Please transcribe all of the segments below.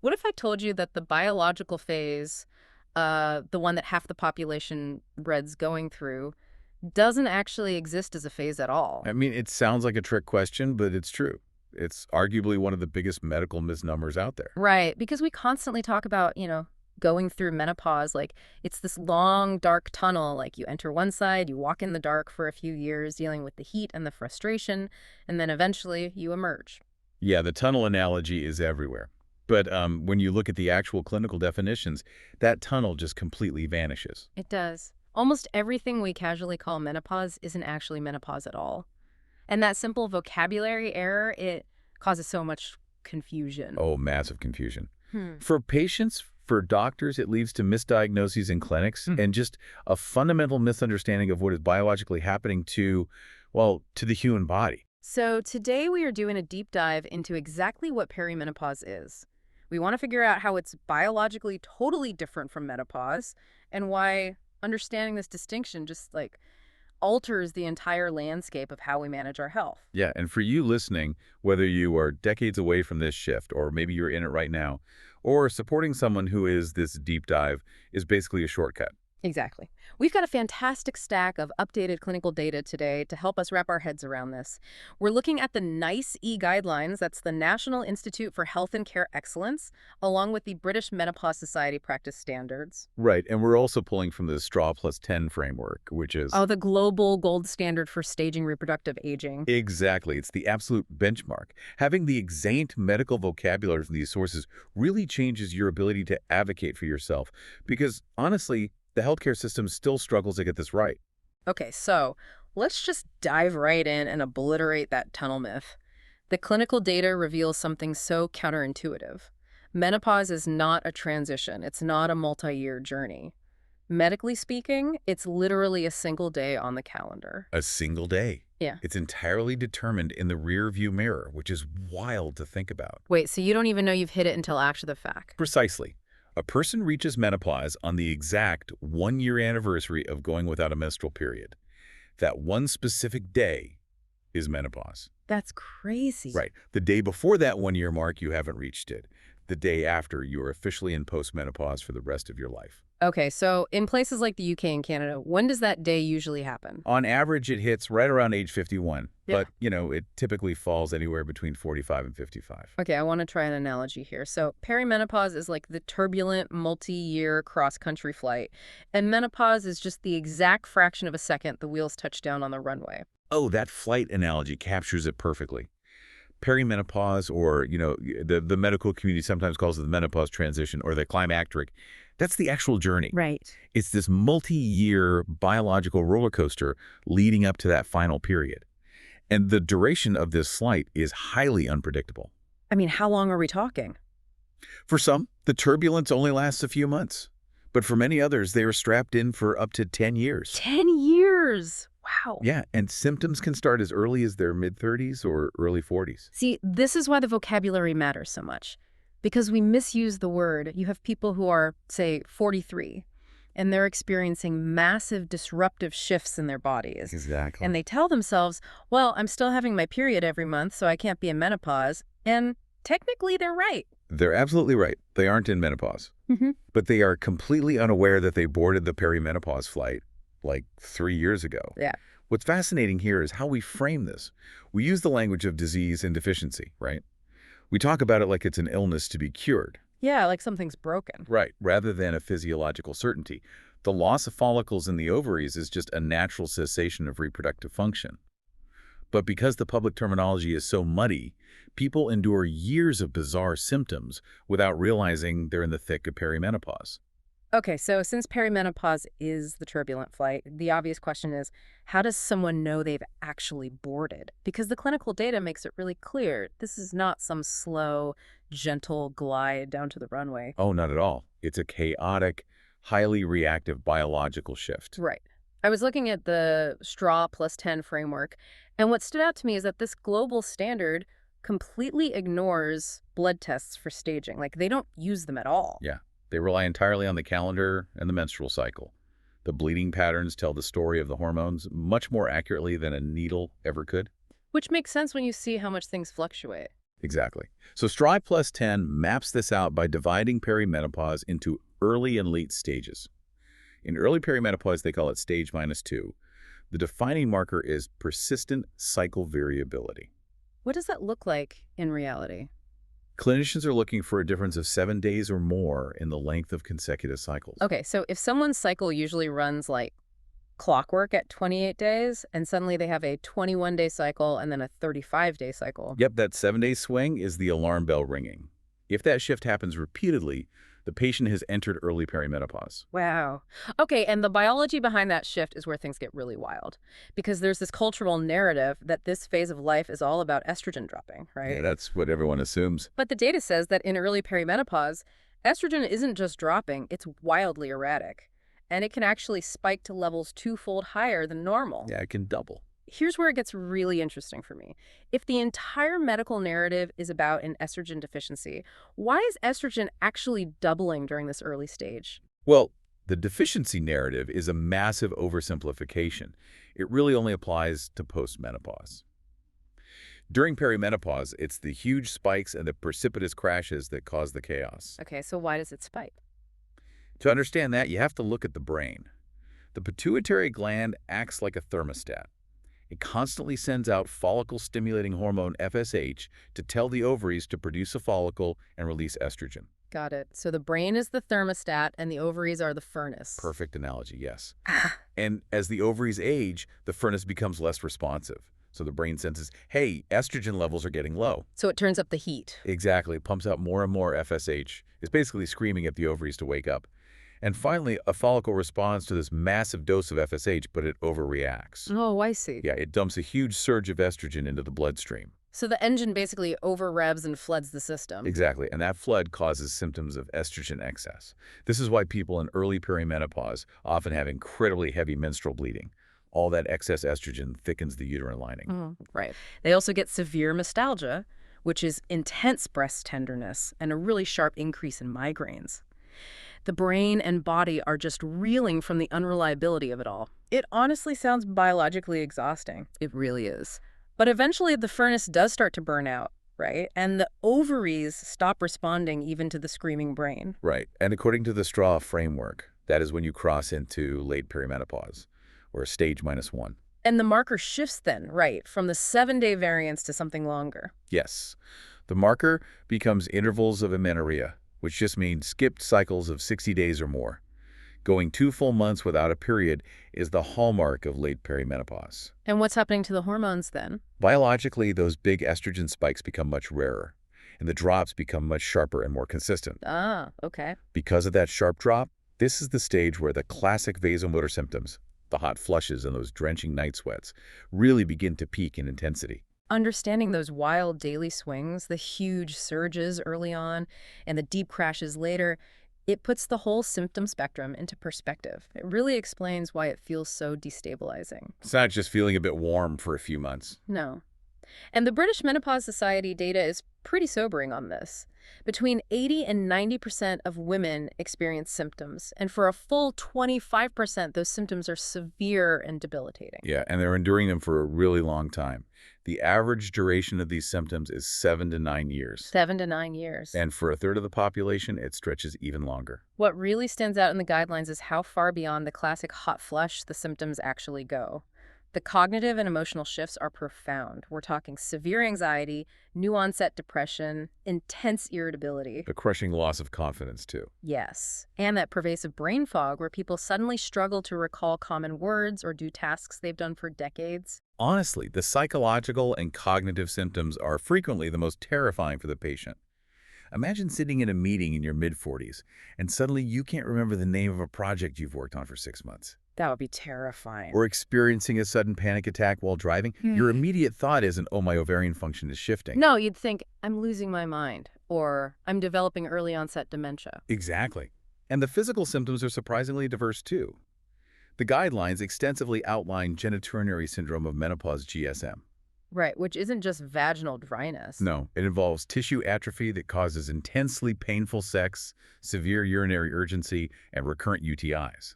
What if I told you that the biological phase, the one that half the population red's going through, doesn't actually exist as a phase at all? I mean, it sounds like a trick question, but it's true. It's arguably one of the biggest medical misnomers out there. Right, because we constantly talk about, going through menopause like it's this long, dark tunnel. Like you enter one side, you walk in the dark for a few years, dealing with the heat and the frustration, and then eventually you emerge. Yeah, the tunnel analogy is everywhere. But when you look at the actual clinical definitions, that tunnel just completely vanishes. It does. Almost everything we casually call menopause isn't actually menopause at all. And that simple vocabulary error, it causes so much confusion. Oh, massive confusion. Hmm. For patients, for doctors, it leads to misdiagnoses in clinics and just a fundamental misunderstanding of what is biologically happening to, well, to the human body. So today we are doing a deep dive into exactly what perimenopause is. We want to figure out how it's biologically totally different from menopause and why understanding this distinction just alters the entire landscape of how we manage our health. Yeah, and for you listening, whether you are decades away from this shift or maybe you're in it right now, or supporting someone who is this deep dive is basically a shortcut. Exactly. We've got a fantastic stack of updated clinical data today to help us wrap our heads around this. We're looking at the NICE guidelines, that's the National Institute for Health and Care Excellence, along with the British Menopause Society practice standards. Right, and we're also pulling from the straw plus 10 framework, which is Oh, the global gold standard for staging reproductive aging. exactly, it's the absolute benchmark. Having the exact medical vocabulary from these sources really changes your ability to advocate for yourself because, honestly, the healthcare system still struggles to get this right. Okay, so let's just dive right in and obliterate that tunnel myth. The clinical data reveals something so counterintuitive. Menopause is not a transition. It's not a multi-year journey. Medically speaking, it's literally a single day on the calendar. A single day. Yeah. It's entirely determined in the rear view mirror, which is wild to think about. Wait, so you don't even know you've hit it until after the fact? Precisely. A person reaches menopause on the exact one-year anniversary of going without a menstrual period. That one specific day is menopause. That's crazy. Right. The day before that one-year mark, you haven't reached it. The day after, you are officially in postmenopause for the rest of your life. Okay, so in places like the UK and Canada, when does that day usually happen? On average, it hits right around age 51. Yeah. But, it typically falls anywhere between 45 and 55. Okay, I want to try an analogy here. So perimenopause is like the turbulent multi-year cross-country flight, and menopause is just the exact fraction of a second the wheels touch down on the runway. Oh, that flight analogy captures it perfectly. Perimenopause, or, the medical community sometimes calls it the menopause transition or the climacteric, that's the actual journey. Right. It's this multi-year biological roller coaster leading up to that final period. And the duration of this flight is highly unpredictable. I mean, how long are we talking? For some, the turbulence only lasts a few months. But for many others, they are strapped in for up to 10 years. 10 years! Wow. Yeah, and symptoms can start as early as their mid-30s or early 40s. See, this is why the vocabulary matters so much. Because we misuse the word. You have people who are, say, 43, and they're experiencing massive disruptive shifts in their bodies. Exactly. And they tell themselves, well, I'm still having my period every month, so I can't be in menopause. And technically, they're right. They're absolutely right. They aren't in menopause. But they are completely unaware that they boarded the perimenopause flight like 3 years ago. Yeah. What's fascinating here is how we frame this. We use the language of disease and deficiency, right? We talk about it like it's an illness to be cured. Yeah, like something's broken. Right, rather than a physiological certainty. The loss of follicles in the ovaries is just a natural cessation of reproductive function. But because the public terminology is so muddy, people endure years of bizarre symptoms without realizing they're in the thick of perimenopause. Okay, so since perimenopause is the turbulent flight, the obvious question is, how does someone know they've actually boarded? Because the clinical data makes it really clear this is not some slow, gentle glide down to the runway. Oh, not at all. It's a chaotic, highly reactive biological shift. Right. I was looking at the straw plus 10 framework, and what stood out to me is that this global standard completely ignores blood tests for staging. Like, they don't use them at all. Yeah. They rely entirely on the calendar and the menstrual cycle. The bleeding patterns tell the story of the hormones much more accurately than a needle ever could. Which makes sense when you see how much things fluctuate. Exactly. So Strive Plus 10 maps this out by dividing perimenopause into early and late stages. In early perimenopause, they call it stage -2. The defining marker is persistent cycle variability. What does that look like in reality? Clinicians are looking for a difference of 7 days or more in the length of consecutive cycles. Okay, so if someone's cycle usually runs like clockwork at 28 days, and suddenly they have a 21-day cycle and then a 35-day cycle. Yep, that 7-day swing is the alarm bell ringing. If that shift happens repeatedly, the patient has entered early perimenopause. Wow. Okay, and the biology behind that shift is where things get really wild. Because there's this cultural narrative that this phase of life is all about estrogen dropping, Yeah, right? that's what everyone assumes. But the data says that in early perimenopause, estrogen isn't just dropping, it's wildly erratic. And it can actually spike to levels twofold higher than normal. Yeah, it can double. Here's where it gets really interesting for me. If the entire medical narrative is about an estrogen deficiency, why is estrogen actually doubling during this early stage? Well, the deficiency narrative is a massive oversimplification. It really only applies to postmenopause. During perimenopause, it's the huge spikes and the precipitous crashes that cause the chaos. Okay, so why does it spike? To understand that, you have to look at the brain. The pituitary gland acts like a thermostat. It constantly sends out follicle-stimulating hormone FSH to tell the ovaries to produce a follicle and release estrogen. Got it. So the brain is the thermostat and the ovaries are the furnace. Perfect analogy, yes. Ah, And as the ovaries age, the furnace becomes less responsive. So the brain senses, hey, estrogen levels are getting low. so it turns up the heat. Exactly, pumps out more and more FSH. It's basically screaming at the ovaries to wake up. And finally, a follicle responds to this massive dose of FSH, but it overreacts. Oh, I see. Yeah, it dumps a huge surge of estrogen into the bloodstream. So the engine basically over-revs and floods the system. Exactly, and that flood causes symptoms of estrogen excess. This is why people in early perimenopause often have incredibly heavy menstrual bleeding. All that excess estrogen thickens the uterine lining. Right. They also get severe mastalgia, which is intense breast tenderness and a really sharp increase in migraines. The brain and body are just reeling from the unreliability of it all. It honestly sounds biologically exhausting. It really is. But eventually the furnace does start to burn out, right? And the ovaries stop responding even to the screaming brain. Right, and according to the straw framework, that is when you cross into late perimenopause, or stage -1. And the marker shifts then, right, from the 7-day variance to something longer. Yes, the marker becomes intervals of amenorrhea, which just means skipped cycles of 60 days or more. Going 2 full months without a period is the hallmark of late perimenopause. And what's happening to the hormones then? Biologically, those big estrogen spikes become much rarer, and the drops become much sharper and more consistent. Ah, okay. Because of that sharp drop, this is the stage where the classic vasomotor symptoms, the hot flushes and those drenching night sweats, really begin to peak in intensity. Understanding those wild daily swings, the huge surges early on, and the deep crashes later, it puts the whole symptom spectrum into perspective. It really explains why it feels so destabilizing. It's not just feeling a bit warm for a few months. No. And the British Menopause Society data is pretty sobering on this. Between 80 and 90% of women experience symptoms, and for a full 25%, those symptoms are severe and debilitating. Yeah, and they're enduring them for a really long time. The average duration of these symptoms is 7 to 9 years. 7 to 9 years. And for a third of the population, it stretches even longer. What really stands out in the guidelines is how far beyond the classic hot flush the symptoms actually go. The cognitive and emotional shifts are profound. We're talking severe anxiety, new onset depression, intense irritability. A crushing loss of confidence, too. Yes. And that pervasive brain fog where people suddenly struggle to recall common words or do tasks they've done for decades. Honestly, the psychological and cognitive symptoms are frequently the most terrifying for the patient. Imagine sitting in a meeting in your mid-40s, and suddenly you can't remember the name of a project you've worked on for 6 months. That would be terrifying. Or experiencing a sudden panic attack while driving. Your immediate thought isn't, oh, my ovarian function is shifting. No, you'd think, I'm losing my mind, or I'm developing early onset dementia. Exactly. And the physical symptoms are surprisingly diverse, too. The guidelines extensively outline genitourinary syndrome of menopause GSM. Right, which isn't just vaginal dryness. No, it involves tissue atrophy that causes intensely painful sex, severe urinary urgency, and recurrent UTIs.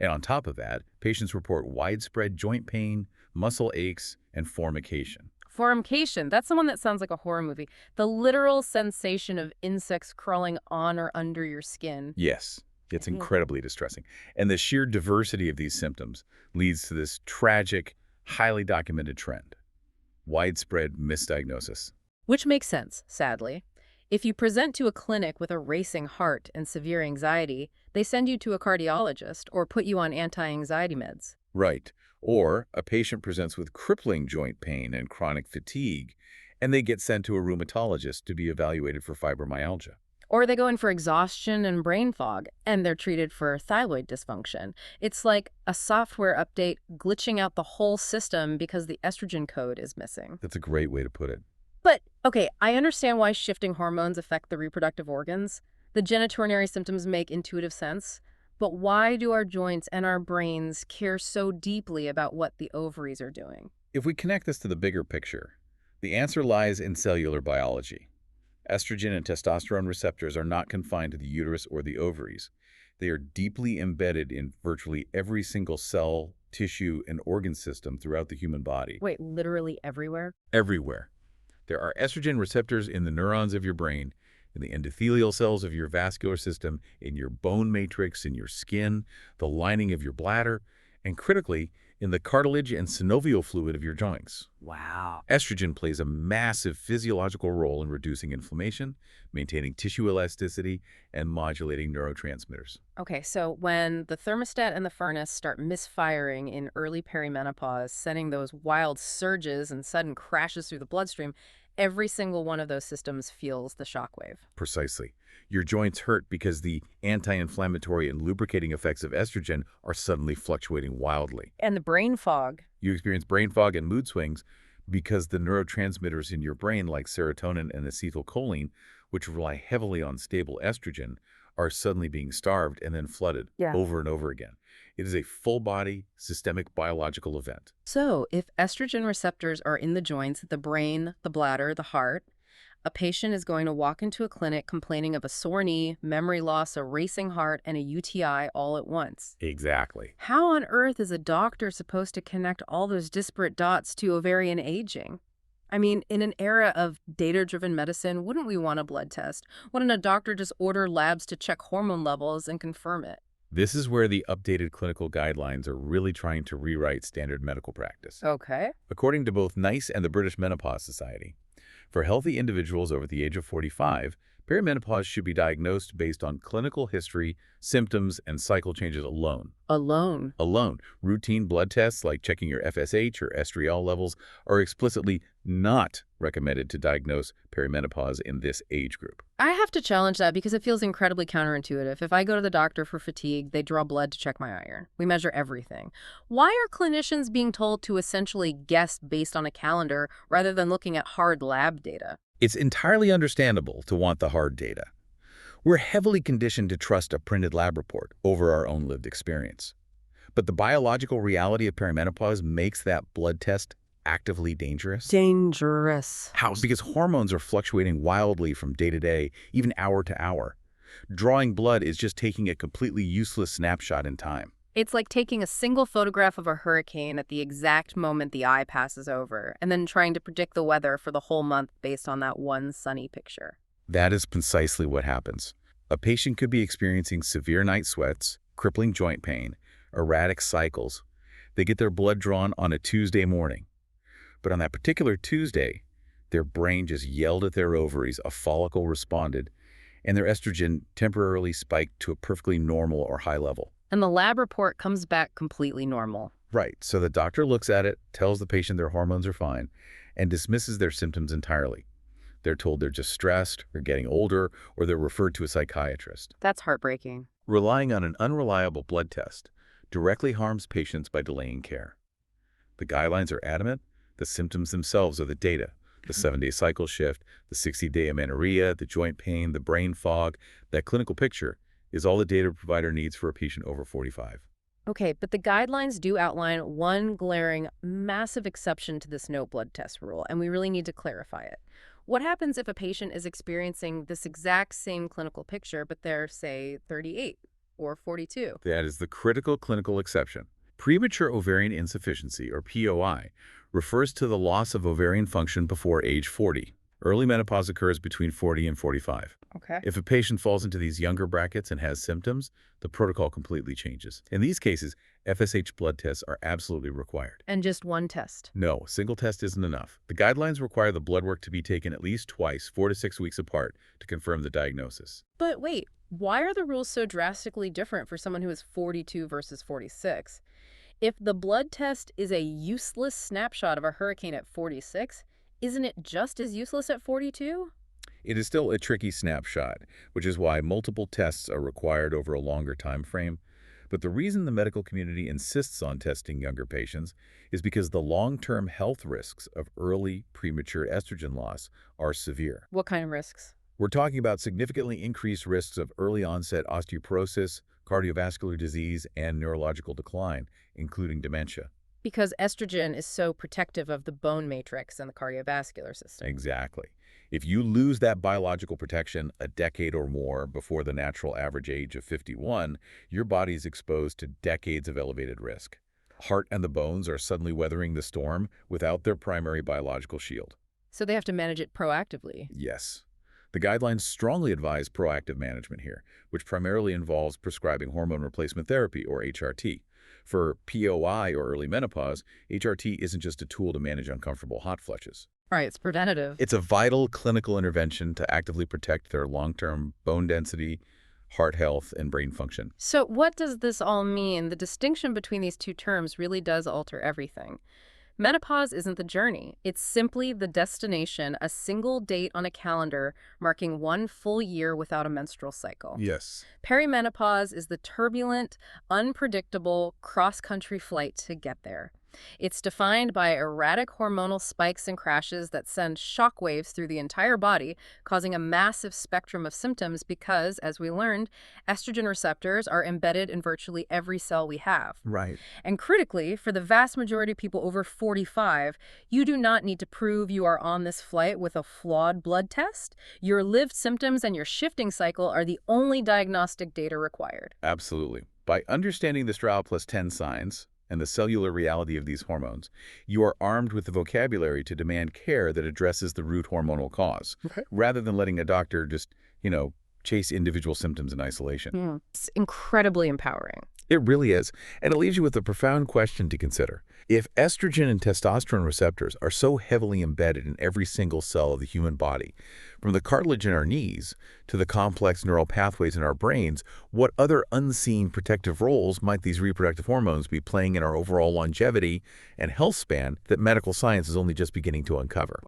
And on top of that, patients report widespread joint pain, muscle aches, and formication. Formcation. That's the one that sounds like a horror movie. The literal sensation of insects crawling on or under your skin. Yes, it's Ugh. incredibly distressing. And the sheer diversity of these symptoms leads to this tragic, highly documented trend: widespread misdiagnosis. Which makes sense, sadly. If you present to a clinic with a racing heart and severe anxiety, they send you to a cardiologist or put you on anti-anxiety meds. Right. Or a patient presents with crippling joint pain and chronic fatigue, and they get sent to a rheumatologist to be evaluated for fibromyalgia. Or they go in for exhaustion and brain fog, and they're treated for thyroid dysfunction. It's like a software update glitching out the whole system because the estrogen code is missing. That's a great way to put it. But, okay, I understand why shifting hormones affect the reproductive organs. The genitourinary symptoms make intuitive sense. But why do our joints and our brains care so deeply about what the ovaries are doing? If we connect this to the bigger picture, the answer lies in cellular biology. Estrogen and testosterone receptors are not confined to the uterus or the ovaries. They are deeply embedded in virtually every single cell, tissue, and organ system throughout the human body. Wait, literally everywhere? Everywhere. There are estrogen receptors in the neurons of your brain, in the endothelial cells of your vascular system, in your bone matrix, in your skin, the lining of your bladder, and critically, in the cartilage and synovial fluid of your joints. Wow. Estrogen plays a massive physiological role in reducing inflammation, maintaining tissue elasticity, and modulating neurotransmitters. Okay, so when the thermostat and the furnace start misfiring in early perimenopause, sending those wild surges and sudden crashes through the bloodstream, every single one of those systems feels the shockwave. Precisely. Your joints hurt because the anti-inflammatory and lubricating effects of estrogen are suddenly fluctuating wildly. And the brain fog. You experience brain fog and mood swings because the neurotransmitters in your brain, like serotonin and acetylcholine, which rely heavily on stable estrogen, are suddenly being starved and then flooded Yeah. over and over again. It is a full-body, systemic biological event. So, if estrogen receptors are in the joints, the brain, the bladder, the heart, a patient is going to walk into a clinic complaining of a sore knee, memory loss, a racing heart, and a UTI all at once. Exactly. How on earth is a doctor supposed to connect all those disparate dots to ovarian aging? I mean, in an era of data-driven medicine, wouldn't we want a blood test? Wouldn't a doctor just order labs to check hormone levels and confirm it? This is where the updated clinical guidelines are really trying to rewrite standard medical practice. Okay. According to both NICE and the British Menopause Society, for healthy individuals over the age of 45, perimenopause should be diagnosed based on clinical history, symptoms, and cycle changes alone. Alone. Alone, routine blood tests like checking your FSH or estriol levels are explicitly not recommended to diagnose perimenopause in this age group. I have to challenge that because it feels incredibly counterintuitive. If I go to the doctor for fatigue, they draw blood to check my iron. We measure everything. Why are clinicians being told to essentially guess based on a calendar rather than looking at hard lab data? It's entirely understandable to want the hard data. We're heavily conditioned to trust a printed lab report over our own lived experience. But the biological reality of perimenopause makes that blood test actively dangerous. Dangerous. How? Because hormones are fluctuating wildly from day to day, even hour to hour. Drawing blood is just taking a completely useless snapshot in time. It's like taking a single photograph of a hurricane at the exact moment the eye passes over, and then trying to predict the weather for the whole month based on that one sunny picture. That is precisely what happens. A patient could be experiencing severe night sweats, crippling joint pain, erratic cycles. They get their blood drawn on a Tuesday morning. But on that particular Tuesday, their brain just yelled at their ovaries, a follicle responded, and their estrogen temporarily spiked to a perfectly normal or high level. And the lab report comes back completely normal. Right, so the doctor looks at it, tells the patient their hormones are fine, and dismisses their symptoms entirely. They're told they're just stressed, or getting older, or they're referred to a psychiatrist. That's heartbreaking. Relying on an unreliable blood test directly harms patients by delaying care. The guidelines are adamant. The symptoms themselves are the data. The 7-day cycle shift, the 60-day amenorrhea, the joint pain, the brain fog. That clinical picture is all the data a provider needs for a patient over 45. Okay, but the guidelines do outline one glaring, massive exception to this no blood test rule, and we really need to clarify it. What happens if a patient is experiencing this exact same clinical picture, but they're, say, 38 or 42? That is the critical clinical exception. Premature ovarian insufficiency, or POI, refers to the loss of ovarian function before age 40. Early menopause occurs between 40 and 45. Okay. If a patient falls into these younger brackets and has symptoms, the protocol completely changes. In these cases, FSH blood tests are absolutely required. And just one test. No, a single test isn't enough. The guidelines require the blood work to be taken at least twice, 4 to 6 weeks apart, to confirm the diagnosis. But wait, why are the rules so drastically different for someone who is 42 versus 46? If the blood test is a useless snapshot of a hurricane at 46, isn't it just as useless at 42? It is still a tricky snapshot, which is why multiple tests are required over a longer time frame. But the reason the medical community insists on testing younger patients is because the long-term health risks of early premature estrogen loss are severe. What kind of risks? We're talking about significantly increased risks of early-onset osteoporosis, cardiovascular disease, and neurological decline, including dementia. Because estrogen is so protective of the bone matrix and the cardiovascular system. Exactly. If you lose that biological protection a decade or more before the natural average age of 51, your body is exposed to decades of elevated risk. Heart and the bones are suddenly weathering the storm without their primary biological shield. So they have to manage it proactively. Yes. The guidelines strongly advise proactive management here, which primarily involves prescribing hormone replacement therapy, or HRT. For POI, or early menopause, HRT isn't just a tool to manage uncomfortable hot flushes. All right, it's preventative. It's a vital clinical intervention to actively protect their long-term bone density, heart health, and brain function. So what does this all mean? The distinction between these two terms really does alter everything. Menopause isn't the journey. It's simply the destination, a single date on a calendar marking one full year without a menstrual cycle. Yes. Perimenopause is the turbulent, unpredictable cross-country flight to get there. It's defined by erratic hormonal spikes and crashes that send shockwaves through the entire body, causing a massive spectrum of symptoms because, as we learned, estrogen receptors are embedded in virtually every cell we have. Right. And critically, for the vast majority of people over 45, you do not need to prove you are on this flight with a flawed blood test. Your lived symptoms and your shifting cycle are the only diagnostic data required. Absolutely. By understanding the Strau plus 10 signs and the cellular reality of these hormones, you are armed with the vocabulary to demand care that addresses the root hormonal cause, rather than letting a doctor just, chase individual symptoms in isolation. It's incredibly empowering. It really is. And it leaves you with a profound question to consider. If estrogen and testosterone receptors are so heavily embedded in every single cell of the human body, from the cartilage in our knees to the complex neural pathways in our brains, what other unseen protective roles might these reproductive hormones be playing in our overall longevity and health span that medical science is only just beginning to uncover?